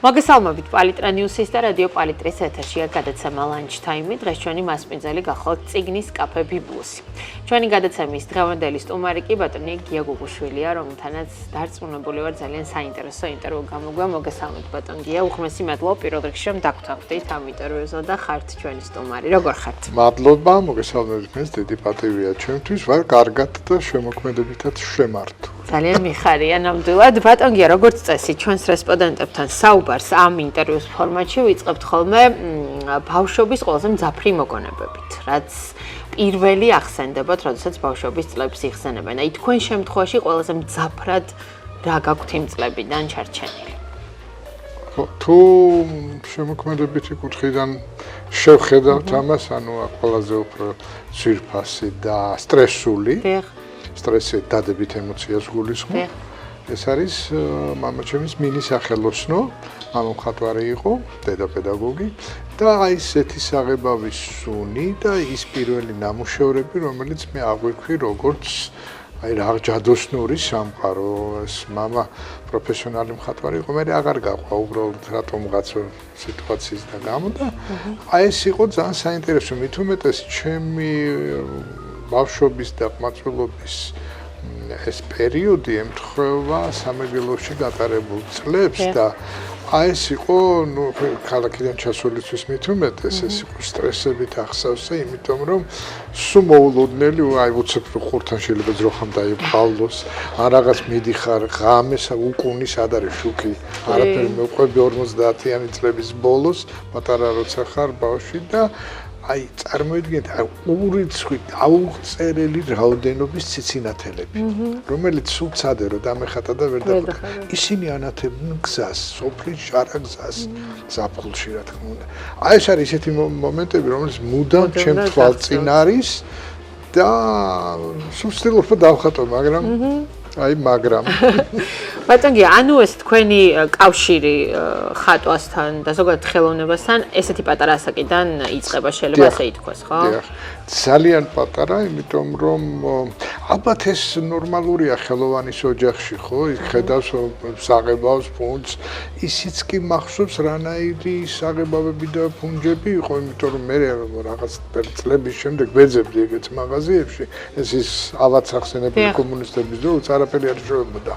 მოგესალმებით პალიტრა ნიუსის და რადიო პალიტრის ეთერშია გადაცემა ლანჩ თაიმი. დღეს ჩვენი მასპინძელი გახლავთ წიგნის კაფე ბიბლუსი. ჩვენი გადაცემის დღევანდელი სტუმარი კი ბატონი გია გუგუშვილია, რომელთანაც დარწმუნებული ვარ ძალიან საინტერესო ინტერვიუ გამოგვია. მოგესალმებით ბატონ გია, უხმესი მადლობა პირველ რიგში რომ დაგვთანხმდით ამ ინტერვიუზე და ხართ ჩვენი სტუმარი. როგორ ხართ? მადლობა, მოგესალმებით მეც დიდი პატივია ჩემთვის, ვარ კარგად და შემოქმედებითაც შემართო. ძალიან მიხარია ნამდვილად. ბატონ გია, როგორც წესი, ჩვენს რესპონდენტებთან საუბარს ამ ინტერვიუს ფორმატში ვიწყებთ ხოლმე ბავშვობის ყველაზე მძაფრი მოგონებებით, რაც პირველი ახსენდებათ, როდესაც ბავშვობის წლებს იხსენებენ. აი თქვენ შემთხვევაში ყველაზე მძაფრად რა გაქვთ იმ წლებიდან ჩარჩენილი? თუ შემოქმედებითი კუთხიდან შევხედავთ ამას, ანუ ყველაზე უფრო ძვირფასი და სტრესული. სტრესი დადებით ემოციას გულისხმობ. ეს არის მამაჩემის მინის სახელოსნო, მამა მხატვარი იყო, დედა პედაგოგი და აი ესეთი საღებავის სუნი და ის პირველი ნამუშევრები, რომელიც მე აღვიქვი როგორც აი რა ჯადოსნური სამყარო, ეს მამა პროფესიონალი მხატვარი იყო, მე აღარ გაყვა უბრალოდ რატომღაც სიტუაციის და გამო და აი ეს იყო ძალიან საინტერესო, მით უმეტეს ჩემი ბავშვობის და ყმაწვილობის ეს პერიოდი ემთხვევა სამეგრელოში გატარებულ წლებს და აი ეს იყო ნუ ქალაქიდან ჩასვლისთვის მით უმეტეს ეს იყო სტრესებით ახსავსე, იმიტომ რომ სულ მოულოდნელი აი უცებ ხურთან შეიძლება ძროხამ დაიბყავლოს, ან რაღაც მიდიხარ ღამეს უკუნის არ არის შუქი, არაფერი მოყვები 50-იანი წლების ბოლოს, პატარა როცა ხარ ბავშვი და აი წარმოიდგინეთ ურიცხვით აუღწერელი რაოდენობის ციცინათელები, რომელიც სულ ცადე რომ დამეხატა და ვერ დახვდა. ისინი ანათებდნენ გზას, სოფლის შარაგზას, ზაფხულში რა თქმა უნდა. აი ეს არის ესეთი მომენტები, რომელიც მუდამ ჩემ თვალწინ არის და სულ ვცდილობ დავხატო, მაგრამ ბატონ გია, ანუ ეს თქვენი კავშირი ხატვასთან და ზოგადად ხელოვნებასთან ესეთი პატარა ასაკიდან იწყება, შეიძლება ასე ითქვას, ხო? ძალიან პატარა, იმიტომ რომ ალბათ ეს ნორმალურია ხელოვანის ოჯახში, ხო? იქ ხედავს საღებავს, ფუნჯს, ისიც კი მახსოვს რანაირი საღებავები და ფუნჯები იყო, იმიტომ რომ მე რაღაც წლების შემდეგ ვეძებდი ეგეთ მაღაზიებში, ეს ის ავაც ახსენებდი კომუნისტების დროს არაფერი არ შეებოდა.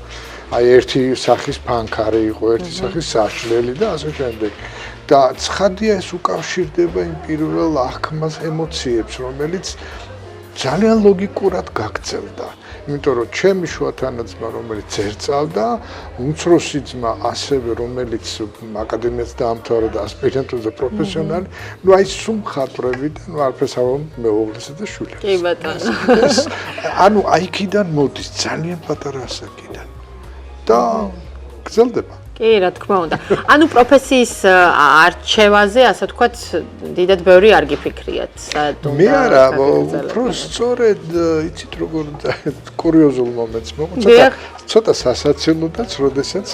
აი ერთი სახის ფანქარი იყო, ერთი სახის საშლელი და ასე შემდეგ. და ცხადია ეს უკავშირდება იმ პირველ აღქმას ემოციებს, რომელიც ძალიან ლოგიკურად გაგრძელდა. იმიტომ რომ ჩემი შუათანაძმა, რომელიც ძერწავდა, უმცროსი ძმა ასევე, რომელიც აკადემიას დაამთავრა და ასპირანტურა და პროფესიონალი, ნუ აი სულ მხატვრები და ნუ არაფერს ავამ მეუღლესა და შვილებს. კი ბატონო. ანუ აი იქიდან მოდის ძალიან პატარა ასაკიდან. და გრძელდება. კი, რა თქმა უნდა. ანუ პროფესიის არჩევაზე, ასე ვთქვათ, დიდად ბევრი არ გიფიქრიათ. მე არა, უფრო სწორედ იცით როგორ კურიოზულ მომენტს მოყვცა. ცოტა სასაცილოდაც, როდესაც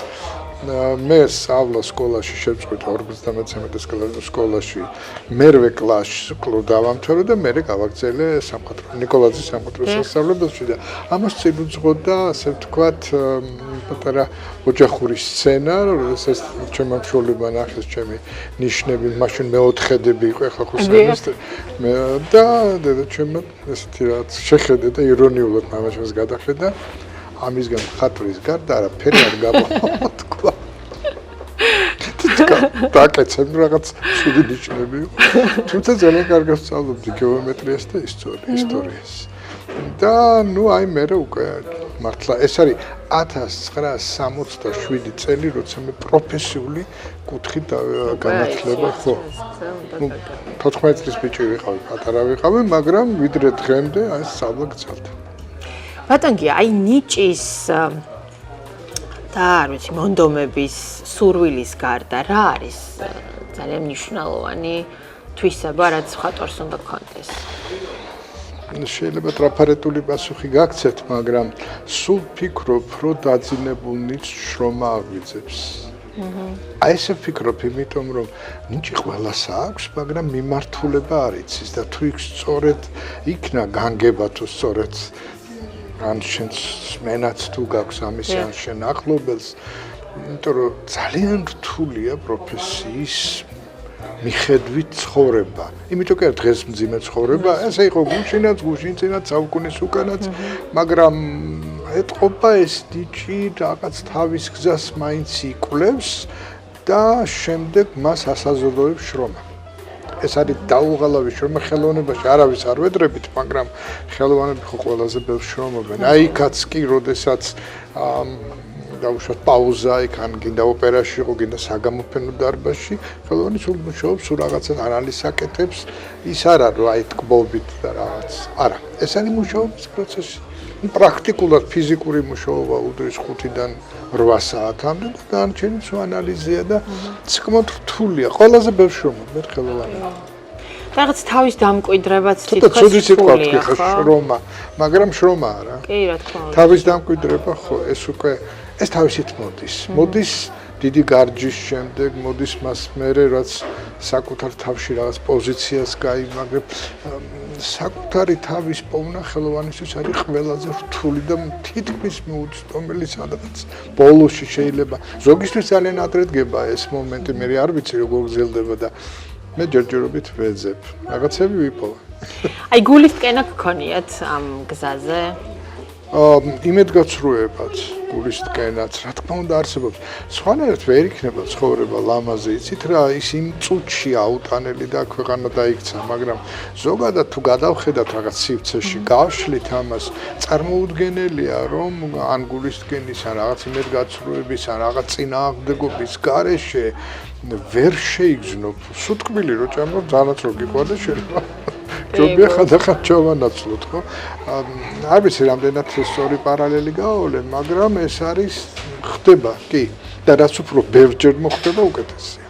მე სწავლა სკოლაში შევწყვიტე 53 კლასის სკოლაში, მერვე კლასში დავამთავრე და მერე გავაგრძელე ნიკოლაძის სამხატვრო სასწავლებელში და ამას წინ უძღოდა, ასე ვთქვათ, პატარა ოჯახური სცენა, როდესაც ჩემმა მშობლებმა ნახეს ჩემი ნიშნები, მაშინ მეოთხედები იყო, ეხლა ხო სამისტრი და დედა ჩემმა ესეთი რაღაც შეხედე და ირონიულად მამაჩემს გადახედა. ამისგან ხატვის გარდა არაფერი არ გამოთქვა. დაკეცემ რაღაც ცუდი ნიშნები იყო. თუმცა ძალიან კარგად ვსწავლობდი გეომეტრიას და ისტორიას. და ნუ აი მე უკვე მართლა ეს არის 1967 წელი, როცა მე პროფესიული კუთხით განათლება ხო. 14 წლის ბიჭი ვიყავი, პატარა ვიყავი, მაგრამ ვიდრე დღემდე აი სწავლა გრძელდა. ბატონ გია, აი ნიჭის და არ ვიცი, მონდომების, სურვილის გარდა რა არის ძალიან მნიშვნელოვანი თვისება, რაც მხატვარს უნდა გქონდეს? შეიძლება ტრაფარეტული პასუხი გაგცეთ, მაგრამ სულ ვფიქრობ, რომ დაძინებულ ნიჭს შრომა აღვიძებს. აი ესე ვფიქრობ, იმიტომ რომ ნიჭი ყველას აქვს, მაგრამ მიმართულება არ იცის და თუ იქ სწორედ იქნა განგება თუ სწორედ ან შენ სმენაც თუ გაქვს ამის ან შენ ახლობელს იმიტომ რომ ძალიან რთულია პროფესიის მიხედვით ცხოვრება. იმიტომ კი დღეს მძიმე ცხოვრება, ესე იყო გუშინაც, გუშინწინაც, საუკუნის უკანაც, მაგრამ ეთყობა ეს ნიჭი რაღაც თავის გზას მაინც იკვლევს და შემდეგ მას ასაზრდოებს შრომა. ეს არის დაუღალავი შრომა ხელოვნებაში, არავის არ ვედრებით, მაგრამ ხელოვნები ხო ყველაზე ბევრს შრომობენ. აი იქაც კი, როდესაც დაუშვათ პაუზა, იქ ან გინდა ოპერაში იყო, გინდა საგამოფენო დარბაზში, ხელოვანი სულ მუშაობს, სულ რაღაცას ანალიზს აკეთებს, ის არა რომ აი თკბობით და რაღაც. არა, ეს არის მუშაობის პროცესი. პრაქტიკულად ფიზიკური მუშაობა უდრის 5-დან 8 საათამდე და დანარჩენი სულ ანალიზია და საკმაოდ რთულია. ყველაზე ბევრს შრომობენ ხელოვანები. რაღაც თავის დამკვიდრებაც თითქოს სიტყვათი შრომა, მაგრამ შრომა არა. კი, რა თქმა უნდა. თავის დამკვიდრება ხო, ეს უკვე ეს თავისით მოდის. მოდის დიდი გარჯის შემდეგ, მოდის მას მერე, რაც საკუთარ თავში რაღაც პოზიციას გაიმაგრებ. საკუთარი თავის პოვნა ხელოვანისთვის არის ყველაზე რთული და თითქმის მიუწვდომელი სადღაც ბოლოში შეიძლება. ზოგისთვის ძალიან ადრე დგება ეს მომენტი, მე არ ვიცი როგორ გრძელდება და მე ჯერჯერობით ვეძებ. რაღაცები ვიპოვა. აი გულის ტკენა გქონიათ ამ გზაზე? იმედგაცრუებაც, გულის ტკენაც, რა თქმა უნდა არსებობს. სხვანაირად ვერ იქნება ცხოვრება ლამაზი, იცით რა, ის იმ წუთში აუტანელი და ქვეყანა დაიქცა, მაგრამ ზოგადად თუ გადავხედათ რაღაც სივრცეში, გავშლით ამას, წარმოუდგენელია, რომ ან გულის ტკენის, ან რაღაც იმედგაცრუების, ან რაღაც წინააღმდეგობის გარეშე ვერ შეიგრძნობ. სუტკბილი რო ჭამობ, ძალაც რო გიყვარდა შეიძლება. ჯობია ხანდახან ჩავანაცვლოთ, ხო? არ ვიცი, რამდენად სწორი პარალელი გავავლე, მაგრამ ეს არის ხდება, კი. და რაც უფრო ბევრჯერ მოხდება, უკეთესია.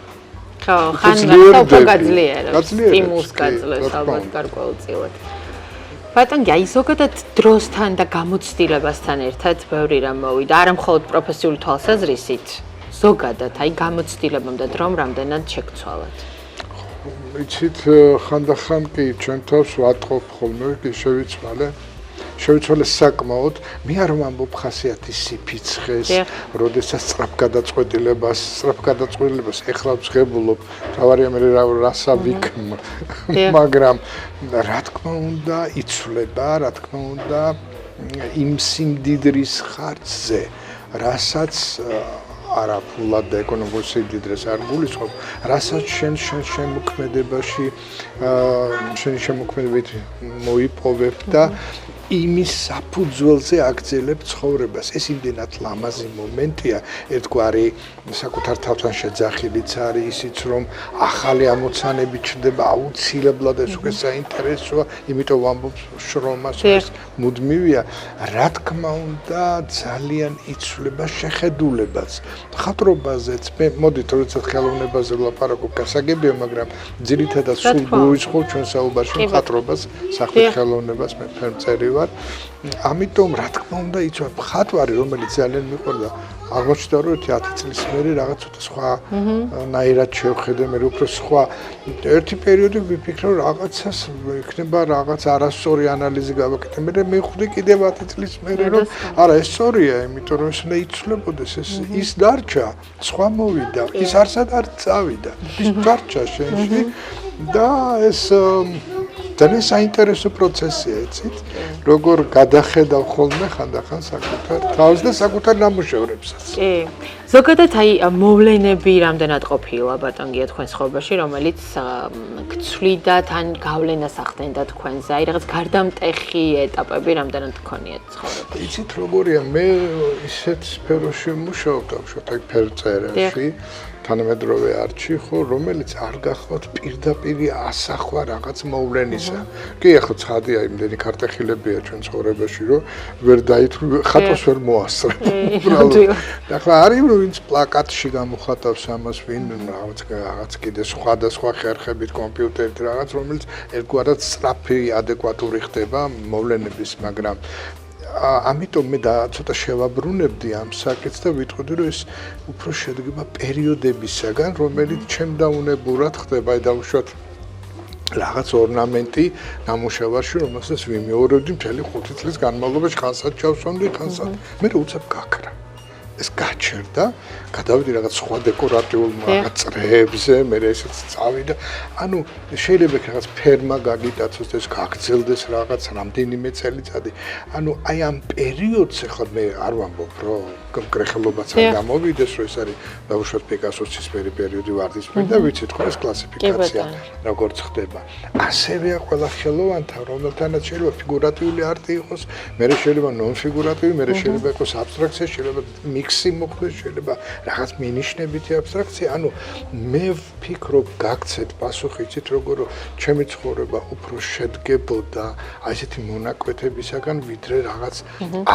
ხო, ხან უფრო გაძლიერებს, სტიმულს გაძლევს ალბათ გარკვეულწილად. ბატონი, აი ზოგადად დროსთან და გამოცდილებასთან ერთად ბევრი რამ მოვიდა, არა მხოლოდ პროფესიული თვალსაზრისით, ზოგადად, აი გამოცდილებამ და დრომ რამდენად შეგცვალათ. იცით, ხანდახან კი ჩვენ თავს ვატყობ ხოლმე, კი შევიცვალე საკმაოდ, მე არ ვამბობ ხასიათის სიფიცხეს, როდესაც სწრაფგადაწყვეტილებას ეხლა ვძღებულობ, თავარია მე რასა ვიქმ, მაგრამ რა თქმა უნდა იცვლება, რა თქმა უნდა იმ სიმდიდრის ხარჯზე, რასაც არა ფულად და ეკონომიკურ სიმდიდრეს არ გულისხმობ, რასაც შენ შემოქმედებაში შენი შემოქმედებით მოიპოვებ და იმის საფუძველზე აგრძელებ ცხოვრებას. ეს იმდენად ლამაზი მომენტია, ერთგვარი საკუთარ თავთან შეძახილიც არის ისიც, რომ ახალი ამოცანები ჩნდება აუცილებლად, ეს უკვე საინტერესოა, იმიტომ ვამბობ შრომას მუდმივია. რა თქმა უნდა, ძალიან იცვლება შეხედულებაც. მხატვრობაზეც, მე მოდით, როდესაც ხელოვნებაზე ვლაპარაკობ, გასაგებია, მაგრამ ძირითადად სულ გულისხმობ ჩვენ საუბარში მხატვრობას, სახვითი ხელოვნებას, მე ფერმწერი ვარ. ამიტომ რა თქმა უნდა იცვა მხატვარი, რომელიც ძალიან მიყვარდა, აღმოჩნდა რომ 10 წლის მერე რაღაც ცოტა სხვა ნაირად შევხედე, მე უფრო სხვა ერთი პერიოდი ვიფიქრე რომ რაღაცას იქნება რაღაც არასწორი ანალიზი გავაკეთე, მე მივხვდი კიდევ 10 წლის მერე რომ არა ეს სწორია, იმიტომ რომ ეს უნდა იცვლებოდეს, ის დარჩა, სხვა მოვიდა, ის არსად არ წავიდა, ის დარჩა შენში და ეს ძალიან საინტერესო პროცესია, იცით? როგორ გადახედავ ხოლმე ხანდახან საკუთარ თავს და საკუთარ ნამუშევრებსაც. კი. ზოგადად აი მოვლენები რამდენად ყოფილა ბატონგია თქვენ ცხოვრებაში, რომელიც გცვლიდა თან გავლენას ახდენდა თქვენზე, აი რაღაც გარდამტეხი ეტაპები რამდენად გქონიათ ცხოვრებაში. იცით როგორია, მე ისეთ სფეროში ვმუშაობ, დავუშვათ აი ფერწერაში. თანამედროვე არტში, ხო, რომელიც არ გახლავთ პირდაპირი ასახვა რაღაც მოვლენისა. კი, ახლა ცხადია, იმდენი ქარტეხილებია ჩვენ ცხოვრებაში, რომ ვერ დაითვლი, ხატოს ვერ მოასწრებ. და ახლა არის რომ ვინც პლაკატში გამოხატავს ამას, ვინ რაღაც კიდე სხვადასხვა ხერხებით, კომპიუტერით რაღაც, რომელიც ერთგვარად სწრაფი, ადეკვატური ხდება მოვლენების, მაგრამ ამიტომ მე და ცოტა შევაბრუნებდი ამ საკითხს და ვიტყოდი რომ ეს უფრო შედგება პერიოდებისაგან, რომელიც ჩემდაუნებურად ხდება, აი დავუშვათ რაღაც ორნამენტი ნამუშევარში, რომელსაც ვიმეორებდი მთელი 5 წლის განმავლობაში, ხანსად ჩავსვამდი, ხანსად მე უცებ გაქრა. ეს გაჩერდა, გადავიდი რაღაც სხვა დეკორატიულ რაღაც წრეებზე, მე ესეც წავიდა. ანუ შეიძლება რაღაც ფერმა გაგიტაცოს და ეს გაგრძელდეს რაღაც რამდენიმე წელიწადი. ანუ აი ამ პერიოდს ახლა მე არ ვამბობ, რომ გრეხილობაც არ გამოვიდეს, რომ ეს არის ბავშვად პიკასოს ცისფერი პერიოდი ვარდისფერი და ვიცით ხო ეს კლასიფიკაცია როგორც ხდება. ასევეა ყველა ხელოვანთა, რომელთანაც შეიძლება ფიგურატიული არტი იყოს, მე შეიძლება ნონფიგურატივი, მე შეიძლება იყოს აბსტრაქცია, შეიძლება მიქსი მოხდეს, შეიძლება რაღაც მინიშნებითი აბსტრაქცია. ანუ მე ვფიქრობ, გაგცეთ პასუხი, იცით როგორ ჩემი ცხოვრება უფრო შედგებოდა აი ესეთი მონაკვეთებისაგან, ვიდრე რაღაც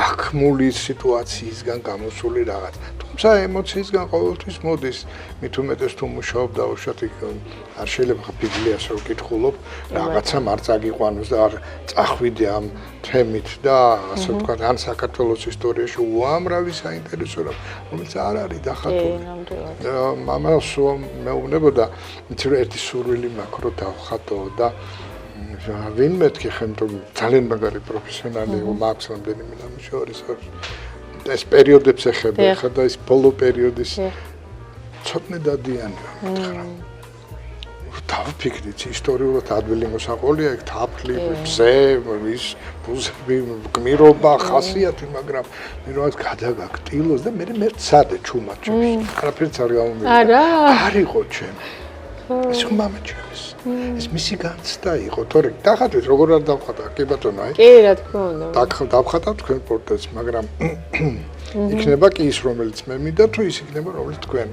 აღქმული სიტუაციისგან გამოსული რაღაც. თუმცა ემოციისგან ყოველთვის მოდის, მით უმეტეს თუ მუშაობ დავუშვათ იქ არ შეიძლება ბიბლიას რო ვკითხულობ, რაღაცა არ წაგიყვანოს და არ წახვიდე ამ თემით და ასე ვთქვათ, ან საქართველოს ისტორიაში უამრავი საინტერესო რამ, რომელიც არ არის დახატული. მამას მეუბნებოდა, იცი რომ ერთი სურვილი მაქვს რომ დავხატო და ვინ მეთქი ხემტომ ძალიან მაგარი პროფესიონალი მაქვს რამდენიმე ნამუშევარის ეს პერიოდებს ეხება, ხა და ეს ბოლო პერიოდის ცოტნე დადიანია, მითხრა. დავფიქრით ისტორიულად ადვილი მოსაყოლია, ეგ თაფლი, ბზე, ის ბუზები, გმირობა, ხასიათი, მაგრამ მე რაღაც გადაგაქტილოს და მე მერცადე ჩუმაჩებს. არაფერიც არ გამომივიდა. არა. არ იყო ჩემი. ეს მამა ჩემს. ეს მისი განცდა იყო, თორე დახატვით როგორ არ დავხატა, კი ბატონო, აი. კი, რა თქმა უნდა. დავხატავ თქვენ პორტრეტს, მაგრამ იქნება კი ის, რომელიც მე მინდა, თუ ის იქნება, რომელიც თქვენ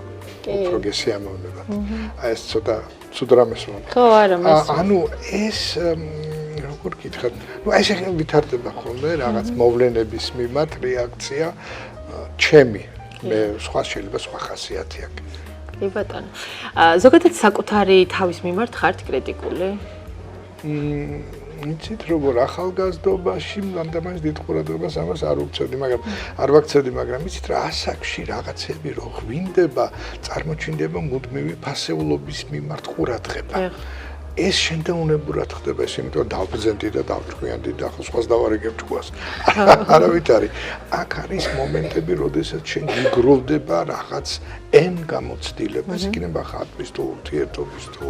უფრო გესიამოვნებათ. აი ეს ცოტა ცუდ რამეს მომდა. ხო, არა, მესმის. ანუ ეს როგორ გითხრათ, ნუ აი ეს ვითარდება ხოლმე რაღაც მოვლენების მიმართ რეაქცია ჩემი. მე სხვა შეიძლება სხვა ხასიათი აქვს. კი ბატონო. ზოგადად საკუთარი თავის მიმართ ხართ კრიტიკული? იცით როგორ ახალგაზრდობაში მანდამას დიდ ყურადღებას ამას არ უქცევდი, მაგრამ არ ვაქცევდი, მაგრამ იცით რა ასაკში რაღაცები რო ღვინდება, წარმოჩინდება მუდმივი ფასეულობის მიმართ ყურადღება. ეს შენდაუნებურად ხდება, ეს იმიტომ დავბრძენდი და დავჭკვიანდი და ახლა სხვას დავარიგებ ჭკვას. არავით არის. აქ არის მომენტები, როდესაც შენ გიგროვდება რაღაც ენ გამოცდილებას, იქნება ხატვის თუ ურთიერთობის თუ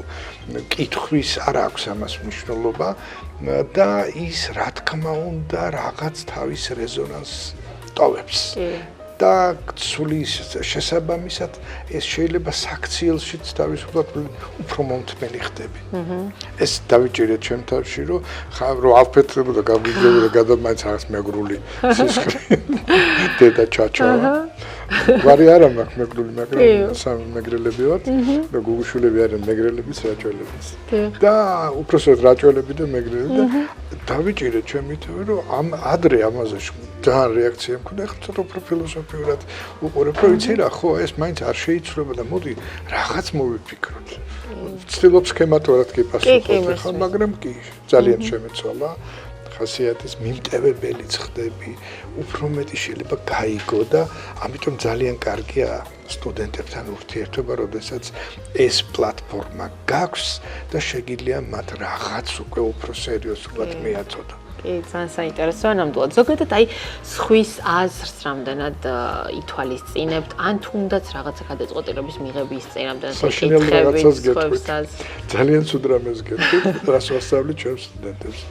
კითხვის, არ აქვს ამას მნიშვნელობა და ის რა თქმა უნდა რაღაც თავის რეზონანსს ტოვებს. და ცulis შესაბამისად ეს შეიძლება საქციელშიც თავისუფლად უფრო მომთმელი ხდები. ეს დავიჭირეთ ჩემ თავში, რომ ავფეთრებოდა გავგიძებოდა გადამაინც რაღაც მეგრული სისხლი. დედა ჩაჩავა. გვარი არა მაქვს მეგრული, მაგრამ სამ მეგრელები ვართ და გუგუშვილები არიან მეგრელებიც, რაჭველებიც. და უпроსოდ რაჭველები და მეგრელები და დავიჭირეთ ჩემი თვე, რომ ამ ადრე ამაზე ძალიან რეაქცია მქონდა, ახლა ცოტა უფრო ფილოსოფიურად უყურებ, რომ იცი რა, ხო, ეს მაინც არ შეიცვლება და მოდი რაღაც მოვიფიქროთ. ვცდილობ სქემატურად კი პასუხობ, ხო, მაგრამ კი ძალიან შემეცვალა. ხასიათის მიმტევებელიც ხდები, უფრო მეტი შეიძლება გაიგო და ამიტომ ძალიან კარგია სტუდენტებთან ურთიერთობა, როდესაც ეს პლატფორმა გაქვს და შეგიძლია მათ რაღაც უკვე უფრო სერიოზულად მიაწოდოთ. კი, ძალიან საინტერესოა ნამდვილად. ზოგადად აი სხვის აზრს რამდენად ითვალისწინებთ, ან თუნდაც რაღაცა გადაწყვეტილების მიღების წინ რამდენად ეკითხებით სხვებს აზრს. ძალიან ცუდ რამეს გეტყვით, რას ვასწავლით ჩვენს სტუდენტებს.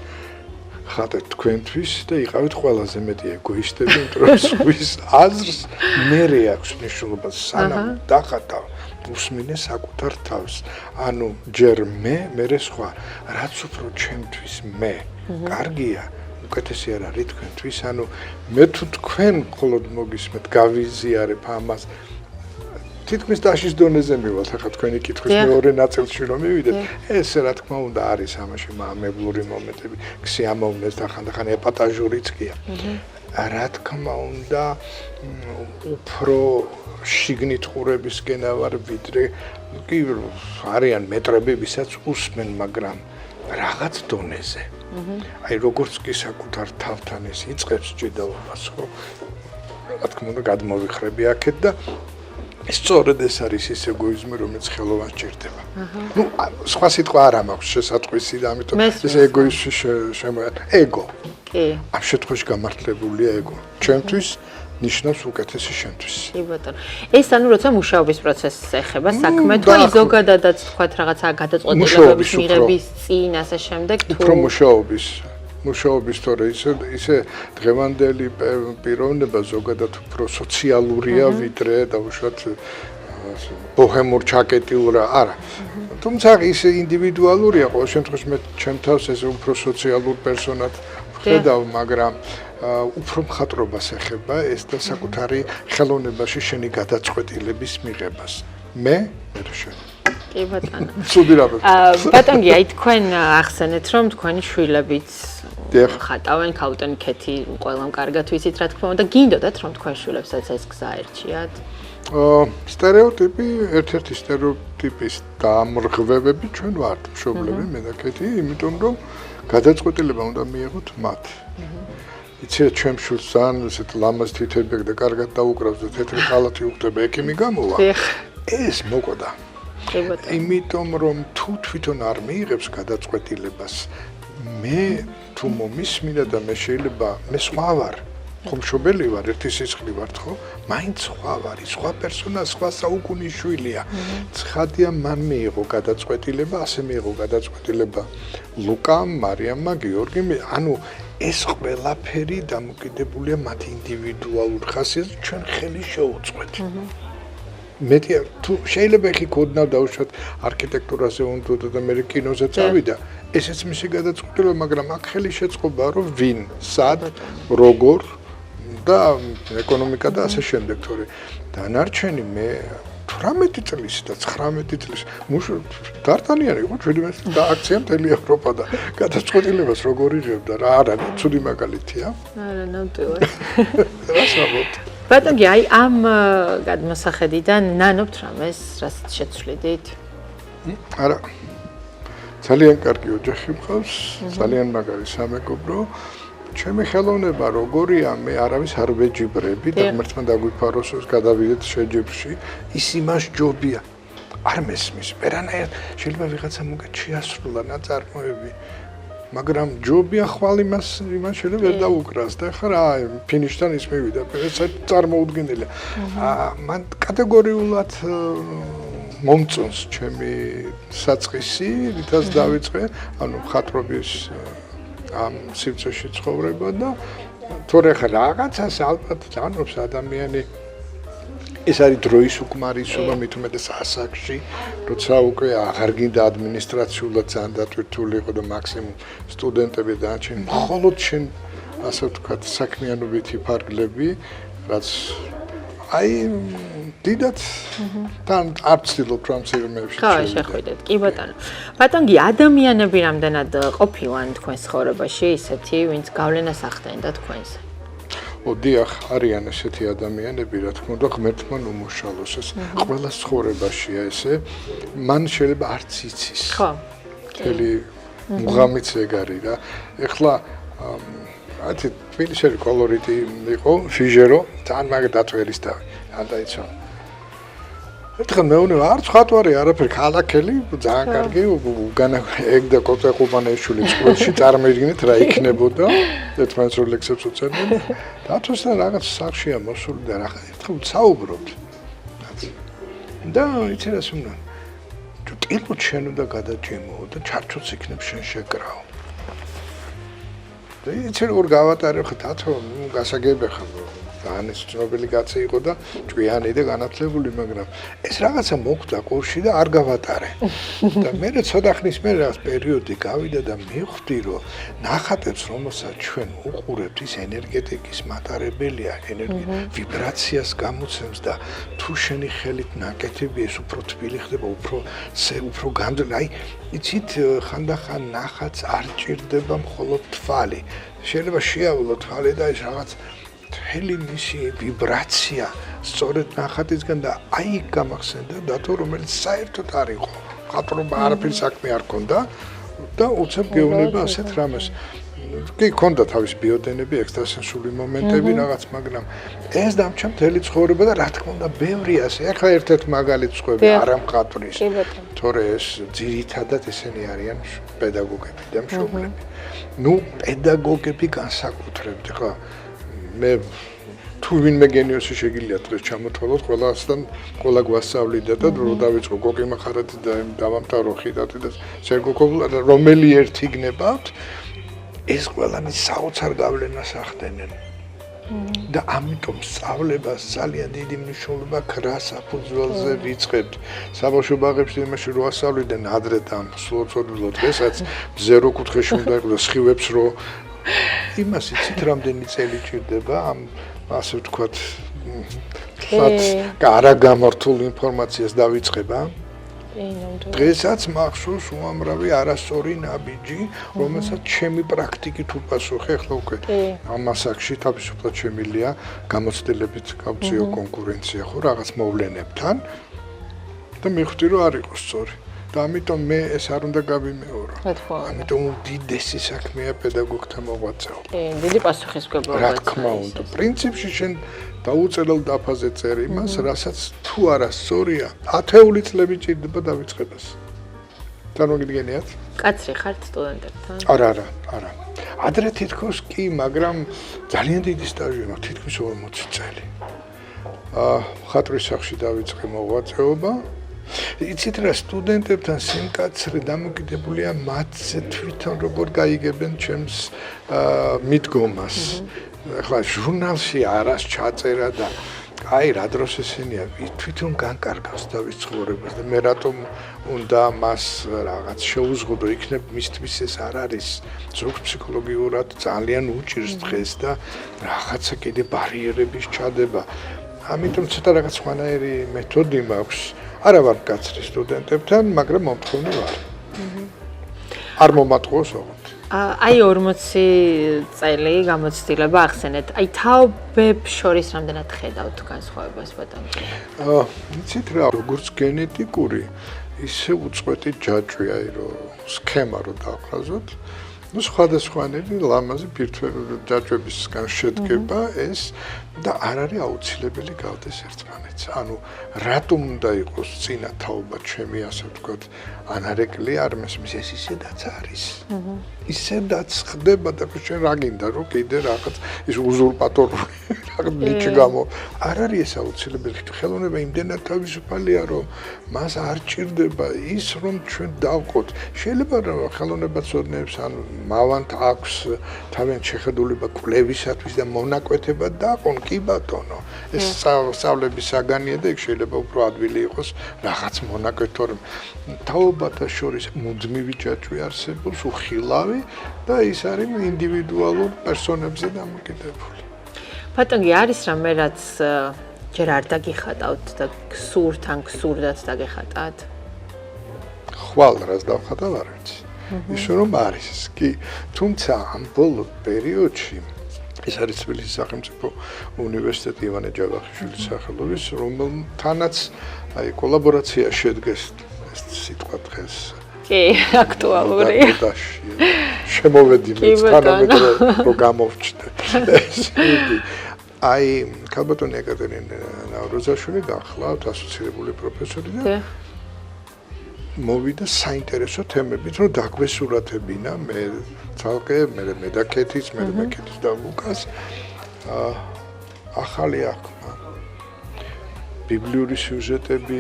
ხატეთ თქვენთვის და იყავით ყველაზე მეტი ეგოისტები, იმიტომ რომ სხვის აზრს მერე აქვს მნიშვნელობა, სანამ დახატავ, უსმინე საკუთარ თავს. ანუ ჯერ მერე სხვა, რაც უფრო ჩემთვის მე კარგია, უკეთესი არ არის თქვენთვის, ანუ მე თუ თქვენ მხოლოდ მოგისმენთ, გავიზიარებ ამას თითქმის დაშის დონეზე მივალთ, ახლა თქვენი კითხვის მეორე ნაწილში რომ მივიდეთ, ეს რა თქმა უნდა არის ამაში მამებლური მომენტები, ქსიამოვნეს და ხანდახან ეპატაჟურიც გია. რა თქმა უნდა, უფრო შიგნით ყურებისკენა ვარ, ვიდრე კი არიან მეტრები, ვისაც უსმენ, მაგრამ რაღაც დონეზე. აი როგორც კი საკუთარ თავთან ეს იწყებს ჭიდაობას, ხო? რა თქმა უნდა, გადმოვიხრები აქეთ და სწორედ ეს არის ის ეგოიზმი, რომელიც ხელოვანს ჭირდება. ნუ სხვა სიტყვა არ მაქვს შესატყვისი და ამიტომ ეს ეგოიზმი შემოიარეთ. ეგო. კი. ამ შემთხვევაში გამართლებულია ეგო. ჩემთვის ნიშნავს უკეთესი შენთვის. კი ბატონო. ეს ანუ როცა მუშაობის პროცესს ეხება საქმე, თუ აი ზოგადადაც თქვათ რაღაცა გადაწყვეტილებების მიღების წინ ასე შემდეგ თუ უფრო მუშაობის თორე ისე დღევანდელი პიროვნება ზოგადად უფრო სოციალურია ვიდრე დაუშვათ ბოჰემურ ჩაკეტილურა არა. თუმცა ის ინდივიდუალურია ყოველ შემთხვევაში მე ჩემ თავს ეს უფრო სოციალურ პერსონად ვხედავ, მაგრამ უფრო მხატვრობას ეხება ეს და საკუთარი ხელოვნებაში შენი გადაწყვეტილების მიღებას. მე შენ. კი ბატონო. ცუდი რაბი. ბატონი, აი თქვენ ახსენეთ რომ თქვენი შვილებიც ხატავენ ქაუტენქეთი ყველამ კარგად ვიცით რა თქმა უნდა, გინდოდათ რომ თქვენ შვილებსაც ეს გზა ერჩიათ? სტერეოტიპი, ერთ-ერთი სტერეოტიპის დამრღვევები ჩვენ ვართ, მშობლები, მე და კეთი, იმიტომ რომ გადაწყვეტილება უნდა მიიღოთ მათ. იცით, ჩემ შვილს ძალიან ესეთ ლამაზ თითები და კარგად დაუკრავს და თეთრი ხალათი უხდება, ექიმი გამოვა. ეს მოკვდა. იმიტომ რომ თუ თვითონ არ მიიღებს გადაწყვეტილებას, მე თუ მომისმინა და მე შეიძლება მე სხვა ვარ. ხომ მშობელი ვარ, ერთი სისხლი ვარ, ხო? მაინც სხვა ვარ, სხვა პერსონა, სხვა საუკუნის შვილია. ცხადია, მან მიიღო გადაწყვეტილება, ასე მიიღო გადაწყვეტილება ლუკამ, მარიამმა, გიორგიმ, ანუ ეს ყველაფერი დამოკიდებულია მათ ინდივიდუალურ ხასიათზე, ჩვენ ხელი შეუწყვეთ. მეტი თუ შეიძლება იქ კოდნა დაუშვათ არქიტექტურაზე უნდა და მე კინოზე წავიდა, ესეც მისი გადაწყვეტილება, მაგრამ აქ ხელი შეწყობა, რომ ვინ, სად, როგორ და ეკონომიკა და ასე შემდეგ, თორე დანარჩენი მე 18 წლის და 19 წლის დარტანიანი იყო ჩვენი და აქცია მთელი ევროპა და გადაწყვეტილებას როგორ იღებდა რა არა ცუდი მაგალითია. არა, ნამდვილად. რასაუბრობთ? ბატონი, აი ამ გადმოსახედიდან ნანობთ რამეს, რაც შეცვლიდით? არა. ძალიან კარგი ოჯახი მყავს, ძალიან მაგარი სამეგობრო. ჩემი ხელოვნება როგორია, მე არავის არ ვეჯიბრები და ღმერთმა დაგვიფაროს, გადავიდეთ შეჯიბრში, ის იმას ჯობია. არ მესმის, ვერანაირად შეიძლება ვიღაცა მოგეთ შეასრულა ნაწარმოები, მაგრამ ჯობია ხვალ იმას შეიძლება ვერ დაუკრას და ხა რა ფინიშთან ის მივიდა, ეს წარმოუდგენელია. მან კატეგორიულად მომწონს ჩემი საწყისი, ვითაც დავიწყე, ანუ მხატვრობის ამ სივრცეში ცხოვრება და თორე ხა რაღაცას ალბათ ძანობს ადამიანი ეს არის დროის უკმარისობა მით უმეტეს ასაკში, როცა უკვე აღარ გინდა ადმინისტრაციულად ძალიან დატვირთული იყო და მაქსიმუმ სტუდენტები დანარჩენი მხოლოდ შენ ასე ვთქვათ საქმიანობითი ფარგლები, რაც აი დიდად თან არ ვცდილობ რომ ცირმეებში შეხვიდეთ. კი ბატონო. ბატონი, ადამიანები რამდენად ყოფილან თქვენს ცხოვრებაში ისეთი, ვინც გავლენას ახდენდა თქვენზე? დიახ, არიან ესეთი ადამიანები, რა თქმა უნდა, ღმერთმა უმუშალოს ეს ყველა ცხოვრებაშია ესე. მან შეიძლება არც იცის. ხო. მთელი მუღამიც ეგ არის რა. ეხლა ათი თბილისელი კოლორიტი იყო, ფიჟერო, თან მაგ დათვერის და ანტაიცო. ერთხელ მეუბნება, არც ხატვარი, არაფერი, ქალაქელი, ძალიან კარგი, უგანა ეგ და კოტეყუბანეშვილი წყვილში წარმოიდგინეთ რა იქნებოდა, ერთმანეთს რო ლექსებს უწერდნენ. დათვისთან რაღაც სახშია მოსული და რა ერთხელ საუბრობთ. და იცი რას უნდა. თუ ტილო შენ უნდა გადაჭიმო და ჩარჩოც იქნებ შენ შეკრავ. და იცი როგორ გავატარე ხო დათო, გასაგები ხარ. ძალიან ეს ცნობილი კაცი იყო და ჭვიანი და განათლებული, მაგრამ ეს რაღაცა მოხდა ყურში და არ გავატარე. და მე ცოტა ხნის მერე რაღაც პერიოდი გავიდა და მივხვდი, რომ ნახატებს, რომელსაც ჩვენ უყურებთ, ის ენერგეტიკის მატარებელია, ვიბრაციას გამოცემს და თუ შენი ხელით ნაკეთები ეს უფრო თბილი ხდება, უფრო გამდრე, აი, იცით, ხანდახან ნახატს არ ჭირდება მხოლოდ თვალი. შეიძლება შეავლო თვალი და ეს რაღაც მთელი მისი ვიბრაცია სწორედ ნახატისგან და აი გამახსენდა დათო რომელიც საერთოდ არ იყო მხატვრობა არაფერი საქმე არ ქონდა და უცებ გეუბნება ასეთ რამეს კი ქონდა თავის ბიოდენები ექსტრასენსული მომენტები რაღაც მაგრამ ეს დამჩა მთელი ცხოვრება და რა თქმა უნდა ბევრი ასე ახლა ერთ-ერთ მაგალითს ყვები არა მხატვრის თორე ეს ძირითადად ესენი არიან პედაგოგები და მშობლები ნუ პედაგოგები განსაკუთრებით ხა მე თუ ვინმე გენიოსი შეგიძლია დღეს ჩამოთვალოთ, ყველა გვასწავლიდა და რო დავიწყო გოგი მახარაძე და დავამთავრო ხიდათი და სერგო რომელი ერთი გნებავთ, ეს ყველანი საოცარ გავლენას ახდენენ. და ამიტომ სწავლებას ძალიან დიდი მნიშვნელობა ქრას საფუძველზე ვიწყებთ. საბავშვო ბაღებში იმაში რო ასწავლიდან ადრე და სულოცოდვილო დღესაც მზე რო კუთხეში უნდა იყოს სხივებს რო იმას იცით რამდენი წელი ჭირდება ამ ასე ვთქვათ არა გამართულ ინფორმაციას დავიწყება. დღესაც მახსოვს უამრავი არასწორი ნაბიჯი, რომელსაც ჩემი პრაქტიკით უპასუხე, ახლა უკვე ამ მასაკში თავისუფლად შემილია გამოცდილებით გავწიო კონკურენცია ხო რაღაც მოვლენებთან და მივხვდი რომ არ იყო სწორი. და ამიტომ მე ეს არ უნდა გავიმეორო. ამიტომ უდიდესი საქმეა პედაგოგთა მოღვაწეობა. დიდი პასუხისმგებლობა. რა თქმა უნდა, პრინციპში შენ დაუწერელ დაფაზე წერ იმას, რასაც თუ არა სწორია, ათეული წლები ჭირდება დავიწყებას. წარმოგიდგენიათ? კაცრი ხართ სტუდენტებთან? არა. ადრე თითქოს კი, მაგრამ ძალიან დიდი სტაჟი მაქვს, თითქმის 40 წელი. მხატვრის სახლში დავიწყე მოღვაწეობა. იცით რა სტუდენტებთან სიმკაცრე დამოკიდებულია მათზე თვითონ როგორ გაიგებენ ჩემს მიდგომას. ახლა ჟურნალში არას ჩაწერა და აი რა დროს ესენია თვითონ განკარგავს თავის ცხოვრებას და მე რატომ უნდა მას რაღაც შეუზღუდო იქნებ მისთვის ეს არ არის ზოგ ფსიქოლოგიურად ძალიან უჭირს დღეს და რაღაცა კიდე ბარიერების ჩადება. ამიტომ ცოტა რაღაც სხვანაირი მეთოდი მაქვს. არა ვარ კაცრი სტუდენტებთან, მაგრამ მომთხოვნი ვარ. არ მომატყუოს ოღონდ. აი 40 წელი გამოცდილება ახსენეთ. აი თაობებს შორის რამდენად ხედავთ განსხვავებას ბატონო? იცით რა, როგორც გენეტიკური, ისე უწყვეტი ჯაჭვი, აი რომ სქემა რო დავხაზოთ, ну სხვადასხვანაირი ლამაზი ჯაჭვებისგან შედგება ეს და არ არის აუცილებელი გავდეს ერთმანეთს. ანუ რატომ უნდა იყოს წინა თაობა ჩემი ასე ვთქვათ ანარეკლი არმეს ეს ისედაც არის. ისედაც ხდება და შენ რა გინდა რომ კიდე რაღაც ის უზურპატორული რაღაც ნიჭი გამო არ არის ეს აუცილებელი. ხელოვნება იმდენად თავისუფალია რომ მას არ ჭირდება ის რომ ჩვენ დავყოთ. შეიძლება რომ ხელოვნებაცოდნეებს ან მავანთ აქვს თავიანთ შეხედულება კვლევისათვის და მონაკვეთება დაყონ კი ბატონო. ეს სწავლების საგანია და იქ შეიძლება უფრო ადვილი იყოს რაღაც მონაკვეთო რომ თაობათა შორის მუდმივი ჯაჭვი არსებობს უხილავი და ის არის ინდივიდუალურ პერსონებზე დამოკიდებული. ბატონო არის რამე რაც ჯერ არ დაგიხატავთ და გსურთ ან გსურდათ დაგეხატათ? ხვალ რას დავხატავ არ ვიცი. ის რომ არის კი თუმცა ამ ბოლო პერიოდში ეს არის თბილისის სახელმწიფო უნივერსიტეტი ივანე ჯავახიშვილის სახელობის რომელთანაც აი კოლაბორაცია შედგეს ეს სიტყვა დღეს კი აქტუალურია შემოვედი მეც თანამედროვე რომ გამოვჩნდე აი ქალბატონი ეკატერინე ნავროზაშვილი გახლავთ ასოცირებული პროფესორი და მოვიდა საინტერესო თემებით, რომ დაგვესურათებინა მე ცალკე, მე და კეთის, მე კეთის და ლუკას ახალი აღქმა. ბიბლიური სიუჟეტები,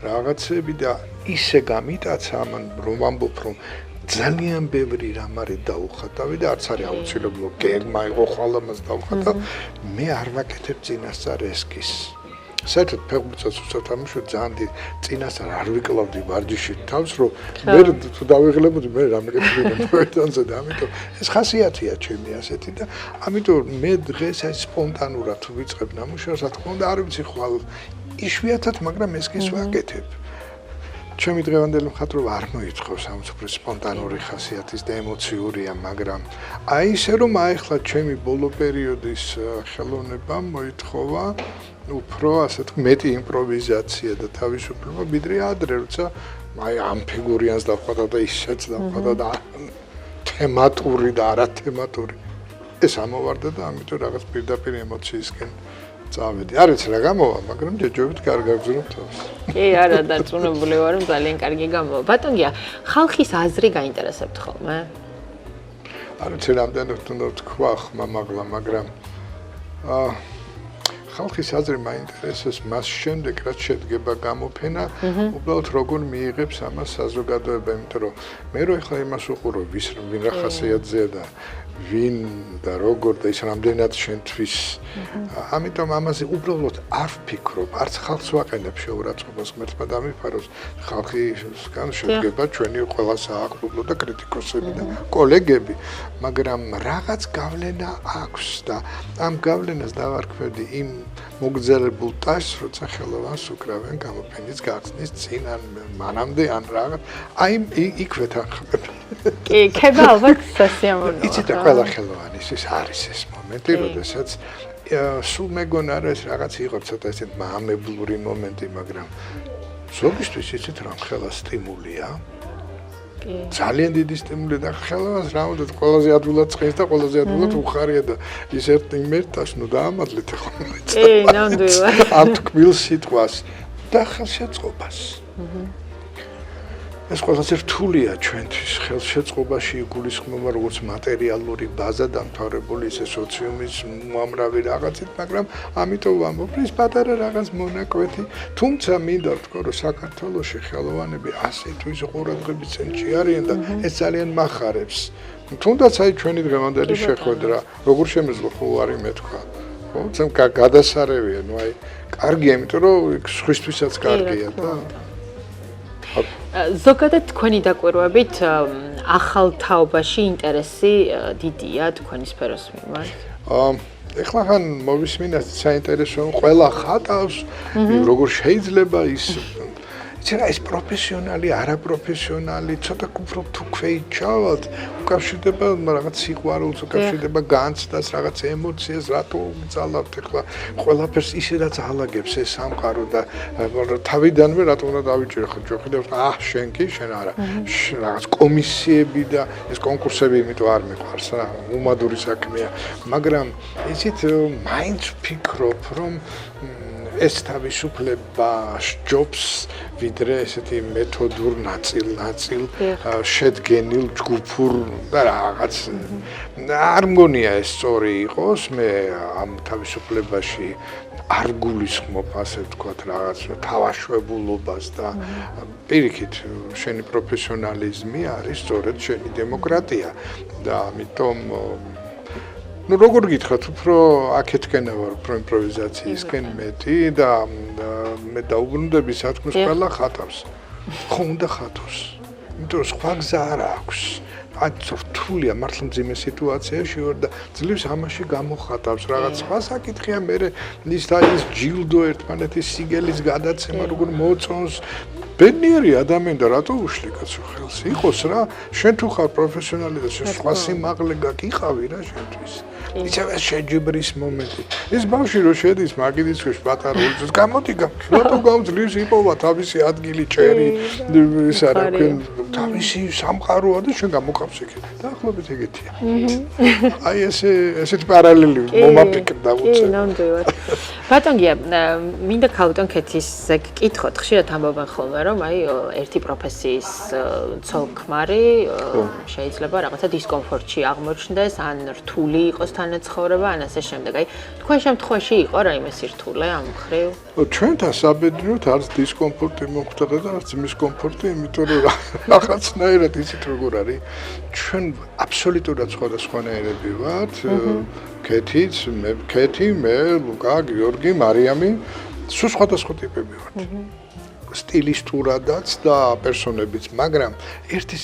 რაღაცები და ისე გამიტაცა ამან რომ ამბობ რომ ძალიან ბევრი რამ არის დაუხატავი და არც არის აუცილებლო გეგმა იყო ხვალ ამას დავხატა. მე არ ვაკეთებ წინასწარ ესკიზს. საერთოდ ფეხბურთსაც უცებ თამაშობ ძალიან დიდ წინასწარ არ ვიკლავდი ვარჯიშით თავს რომ მე თუ დავიღლებოდი მე რამე კეთებინა მოედანზე და ამიტომ ეს ხასიათია ჩემი ასეთი და ამიტომ მე დღეს აი სპონტანურად თუ ვიწყებ ნამუშევრს რა თქმა უნდა არ ვიცი ხვალ იშვიათად მაგრამ ესკიზს ვაკეთებ ჩემი დღევანდელი მხატვრობა არ მოითხოვს ამ უფრო სპონტანური ხასიათის და ემოციურია მაგრამ აი ისე რომ აეხლა ჩემი ბოლო პერიოდის ხელოვნება მოითხოვა უფრო ასე თუ მეტი იმპროვიზაცია და თავისუფლება ვიდრე ადრე როცა აი ამ ფიგურიანს დავხატა და ისეც დავხატა და თემატური და არათემატური ეს ამოვარდა და ამიტომ რაღაც პირდაპირ ემოციისკენ წავედი. არ ვიცი რა გამოვა, მაგრამ ჯეჯობით კარგ აგზნობ თავს. კი, არა, დარწმუნებული ვარ, რომ ძალიან კარგი გამოვა. ბატონია, ხალხის აზრი გაინტერესებთ ხოლმე? არ ვიცი რამდენად უნდა თქვა ხმამაღლა, მაგრამ ხალხის აზრი მაინტერესებს მას შემდეგ, რაც შედგება გამოფენა, უბრალოდ როგორ მიიღებს ამას საზოგადოება, იმიტომ რომ მე რო ეხლა იმას უყურებ, ვინ რა ხასიათზეა და ვინ და როგორ და ის რამდენად შენთვის. ამიტომ ამაზე უბრალოდ არ ვფიქრობ, არც ხალხს ვაყენებ შეურაცხყოფას ღმერთმა დამიფაროს. ხალხისგან შედგება ჩვენი ყველა სააღბლო და კრიტიკოსები და კოლეგები, მაგრამ რაღაც გავლენა აქვს და ამ გავლენას დავარქმევდი იმ მოგზაურებულ ტაშს, როცა ხელოვანს უკრავენ გამოფენის გახსნის წინ ან მანამდე ან რაღაც, აი იქვე თანხმობ. კი, ქება ალბათ სასიამოვნოა. იცით რა ყველა ხელოვანისთვის არის ეს მომენტი, როდესაც სულ მეგონა რომ ეს რაღაც იყო ცოტა ესეთ მამებლური მომენტი, მაგრამ ზოგისთვის იცით რა ხელა სტიმულია. ძალიან დიდი სტიმული და ხელოვანს რაუნდად ყველაზე ადვილად წყენს და ყველაზე ადვილად უხარია და ის ერთ იმერტას ნუ დაამატლეთ ახლა. კი, ნამდვილად. ამ თქმილ სიტყვას და ხელშეწყობას. ეს ყველაზე რთულია ჩვენთვის ხელშეწყობაში იგულისხმება როგორც მატერიალური ბაზა დამთავრებული ისე სოციუმის უამრავი რაღაცით, მაგრამ ამიტომ ვამბობ, ის პატარა რაღაც მონაკვეთი, თუმცა მინდა ვთქვა, რომ საქართველოში ხელოვანები ასე თუ ისე ყურადღების ცენტრში არიან და ეს ძალიან მახარებს. თუნდაც აი ჩვენი დღევანდელი შეხვედრა, როგორ შემეძლო ხუარი მეთქვა. ხო, ძემ გადასარევია, ნუ აი კარგია, იმიტომ რომ სხვისთვისაც კარგია და ზოგადად თქვენი დაკვირვებით ახალ თაობაში ინტერესი დიდია თქვენი სფეროს მიმართ? ეხლა ხან მოვისმინათ საინტერესო ყველა ხატავს, როგორ შეიძლება ის იცი ეს პროფესიონალი, არაპროფესიონალი, ცოტა უფრო თუ ქვეით ჩავალთ, უკავშირდება რაღაც სიყვარულს, უკავშირდება განცდას, რაღაც ემოციას, რატო გძალავთ ეხლა ყველაფერს ისედაც ალაგებს ეს სამყარო და თავიდანვე რატო უნდა დავიჭირო ხო ჯოხიდებს შენ კი შენ არა რაღაც კომისიები და ეს კონკურსები იმიტომ არ მიყვარს რა უმადური საქმეა მაგრამ იცით მაინც ვფიქრობ რომ ეს თავისუფლება ჯობს ვიდრე ესეთი მეთოდურ ნაწილ შედგენილ ჯგუფურ და რაღაც არ მგონია ეს სწორი იყოს მე ამ თავისუფლებაში არ გულისხმობ ასე ვთქვათ რაღაც თავაშვებულობას და პირიქით შენი პროფესიონალიზმი არის სწორედ შენი დემოკრატია და ამიტომ ну როგორ გითხრათ უფრო აქეთკენა ვარ უფრო იმპროვიზაციისკენ მეტი და მე დაუბრუნდები სათქმის ყველა ხატავს ხო უნდა ხატოს იმიტომ რომ სხვა გზა არ აქვს აი რთულია მართლა მძიმე სიტუაციაში ვარ და ძლივს ამაში გამოხატავს რაღაც სხვა საკითხია მე ის და ის ჯილდო ერთმანეთის სიგელის გადაცემა როგორ მოწონს ბედნიერი ადამიანი და რატო უშლი კაცო ხელს იყოს რა შენ თუ ხარ პროფესიონალი და შენ სხვა სიმაღლე გაკიყავი რა შენთვის იცავ ეს შეჯიბრის მომენტი ეს ბავშვი რო შედის მაგიდის ქვეშ პატარა უძს გამოდი რატო გამძლივს იპოვა თავისი ადგილი ჭერი ის არა თქვენ თავისი სამყაროა და შენ გამოყავს იქ დაახლოებით ეგეთია აი ესეთი პარალელი მომაფიქრდა უცებ კი ნამდვილად ბატონგია მინდა ქალბატონ ქეთისზე გკითხოთ ხშირად ამბობენ ხოლმე რომ აი ერთი პროფესიის ცოლ-ქმარი შეიძლება რაღაცა დისკომფორტში აღმოჩნდეს ან რთული იყოს თანაცხოვრება ან ასე შემდეგ აი თქვენ შემთხვევაში იყო რაიმე სირთულე ამ მხრივ ჩვენთან საბედნიეროდ არც დისკომფორტი მოხდა და არც მისკომფორტი იმიტომ რომ რაღაცნაირად იცით როგორ არის ჩვენ აბსოლუტურად სხვადასხვანაირები ვართ ქეთი მე ლუკა გიორგი მარიამი სულ სხვადასხვა ტიპები ვართ სტილისტურადაც და პერსონებიც მაგრამ ერთი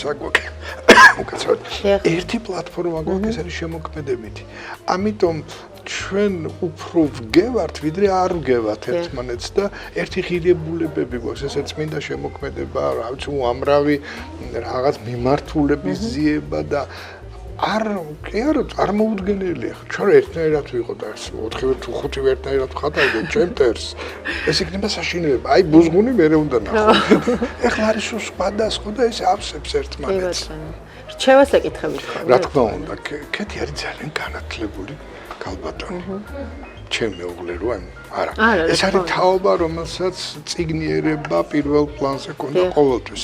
საგვაკეთოთ ერთი პლატფორმა გვაქვს ეს არის შემოქმედებითი ამიტომ ჩვენ უფრო ვგევართ ვიდრე არ ვგევართ ერთმანეთს და ერთი ღირებულებები გვაქვს ესეც მინდა შემოქმედება რა ვიცი უამრავი რაღაც მიმართულების ძიება და არ მოუდგენელია ჩვენ ერთნაირად ვიყოთ და 4 თუ 5 ერთნაირად ხატავდეთ ჩემტერს ეს იქნება საშინელება აი ბუზღუნი მე უნდა ნახო ეხლა არის სხვადასხვა და ეს ავსებს ერთმანეთს რჩევას ეკითხებით ხოლმე რა თქმა უნდა ქეთი არის ძალიან განათლებული ქალბატონი ჩემ მეუღლე რო არა ეს არის თაობა რომელსაც წიგნიერება პირველ პლანზე ქონდა ყოველთვის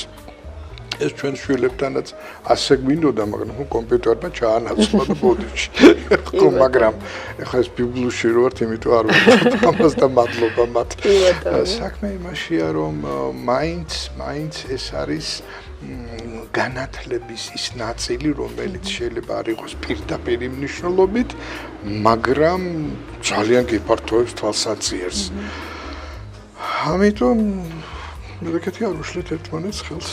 ეს ჩვენ შვილებთანაც ასე გვინდოდა, მაგრამ კომპიუტერმა ჩაანაცვლა და ბოდიში. მაგრამ ეხლა ეს ბიბლიაში რო ვართ, იმიტომ არ ვიტყვი ამას და მადლობა მათ. საქმე იმაშია, რომ მაინც ეს არის განათლების ის ნაწილი, რომელიც შეიძლება არ იყოს პირდაპირ მნიშვნელობით, მაგრამ ძალიან გიფართოებს თვალსაჩინოს. ამიტომ მეკეთი არ უშლით ერთმანეთს ხელს.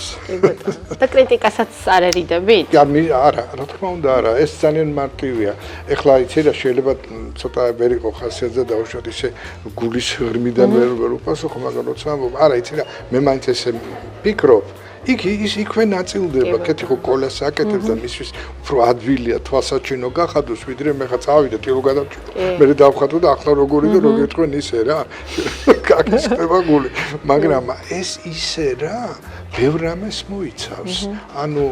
და კრიტიკასაც არ ერიდებით? არა, რა თქმა უნდა, არა, ეს ძალიან მარტივია. ეხლა იცი რა შეიძლება ცოტა ვერ იყო ხასიათზე დავუშვათ ისე გულის ღრმიდან ვერ უპასუხო, მაგრამ როცა ამბობ, არა, იცი რა, მე მაინც ესე ვფიქრობ. ის იქვე ნაწილდება, კეთი ხო კოლას აკეთებს და მისთვის უფრო ადვილია თვალსაჩინო გახადოს, ვიდრე მე ხა წავიდე ტილო გადავჭიდო. მე დავხატო და ახლა როგორი და როგორ თქვენ ისე რა. გაკეთება გული. მაგრამ ეს ისე რა, ბევრ რამეს მოიცავს. ანუ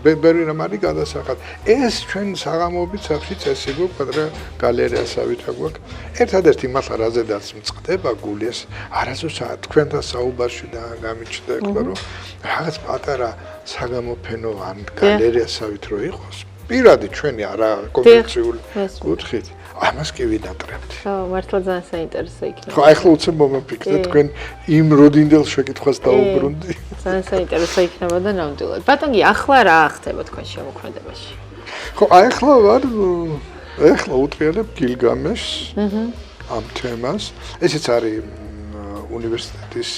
ბევრი რამ არის გადასახად. ეს ჩვენ საღამოობით საფში წესი გვაქვს და გალერეასავით გვაქვს. ერთადერთი მართლა რაზედაც მწყდება გული ეს არასოდეს თქვენთან საუბარში და გამიჩნდა ეხლა რომ რაღაც პატარა საგამოფენო ან გალერეასავით რო იყოს. პირადი ჩვენი არა კომერციული კუთხით. ამას კი ვინატრებთ. ხო, მართლა ძალიან საინტერესო იქნება. ხო, ახლა უცებ მომიფიქრე თქვენ იმ როდინდელ შეკითხვას დაუბრუნდი. ძალიან საინტერესო იქნება და ნამდვილად. ბატონი, ახლა რა ხდება თქვენ შემოქმედებაში? ხო, ახლა უტრიალებ გილგამეშს. ამ თემას. ესეც არის უნივერსიტეტის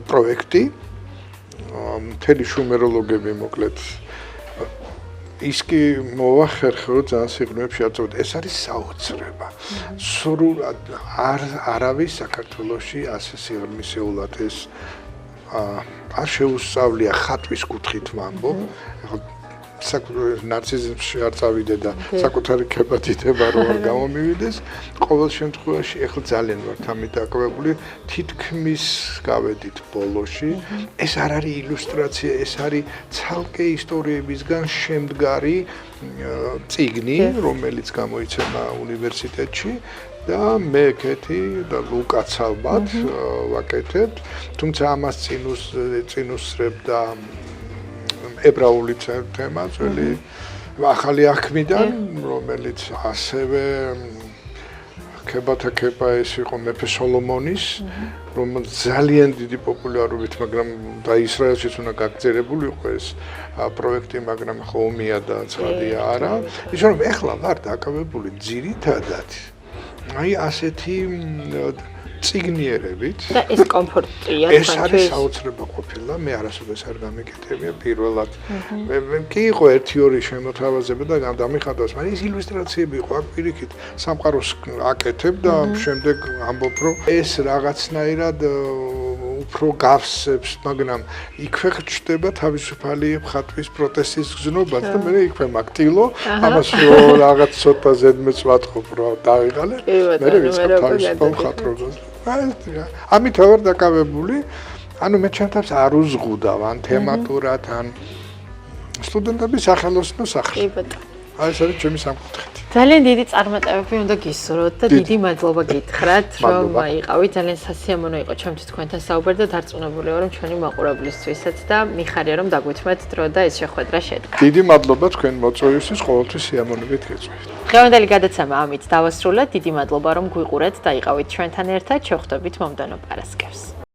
პროექტი. მთელი შუმეროლოგები მოკლედ ის კი მოვახერხე რომ ძალიან სიღრმეებში არ წავიდე. ეს არის საოცრება. სრულად არავის საქართველოში ასე სიღრმისეულად ეს არ შეუსწავლია ხატვის კუთხით ვამბობ. ნარციზმში არ წავიდე და საკუთარი ქებათითება რო არ გამომივიდეს. ყოველ შემთხვევაში ეხლა ძალიან ვარ ამით დაკავებული. თითქმის გავედით ბოლოში. ეს არ არის ილუსტრაცია, ეს არის ცალკე ისტორიებისგან შემდგარი წიგნი, რომელიც გამოიცემა უნივერსიტეტში. და მე კეთი და ლუკაც ალბათ ვაკეთებთ. თუმცა ამას წინუსრებ და ებრაული თემა ძველი ახალი აღქმიდან, რომელიც ასევე ქებათა ქება ეს იყო მეფე სოლომონის, რომელიც ძალიან დიდი პოპულარობით, მაგრამ და ისრაელშიც უნდა გაგრძელებული იყო ეს პროექტი, მაგრამ ახლა ომია და ცხადია არა. ისე რომ ეხლა ვარ დაკავებული ძირითადად აი ასეთი ციგნიერებით და ეს კომფორტია ეს არის საოცრება ყოფილა მე არასოდეს არ გამეკეთებია პირველად მე კი იყო 1-2 შემოთავაზება და დამიხადავს მაგრამ ეს ილუსტრაციები იყო აქ პირიქით სამყაროს აკეთებ და შემდეგ ამბობ რომ ეს რაღაცნაირად უფრო გავსებს მაგრამ იქვე ხდება თავისუფალი ხატვის პროტესტის გზნობაც და მე იქვე მაგტილო ამას რაღაც ცოტა ზედმეც ვატყობ რომ დავიღალე მე ვიცი თავისუფალ ხატრობას ამით ვარ დაკავებული ანუ მე ჩემთავს არ უზღუდავ ან თემატურად ან სტუდენტების სახელოსნო სახლში აი ეს არის ჩემი სამკუთხედი ძალიან დიდი წარმატებები უნდა გისურვოთ და დიდი მადლობა გითხრათ რომ იყავით ძალიან სასიამოვნო იყო ჩემთვის თქვენთან საუბარი და დარწმუნებული ვარ რომ ჩვენი მაყურებლისთვისაც და მიხარია რომ დაგვეთმეთ დრო და ეს შეხვედრა შედგა დიდი მადლობა თქვენ მოწვევისთვის ყოველთვის სიამოვნებით გეწევით დღევანდელი გადაცემა ამით დავასრულეთ დიდი მადლობა რომ გვიყურეთ და იყავით ჩვენთან ერთად შევხვდებით მომდევნო პარასკევს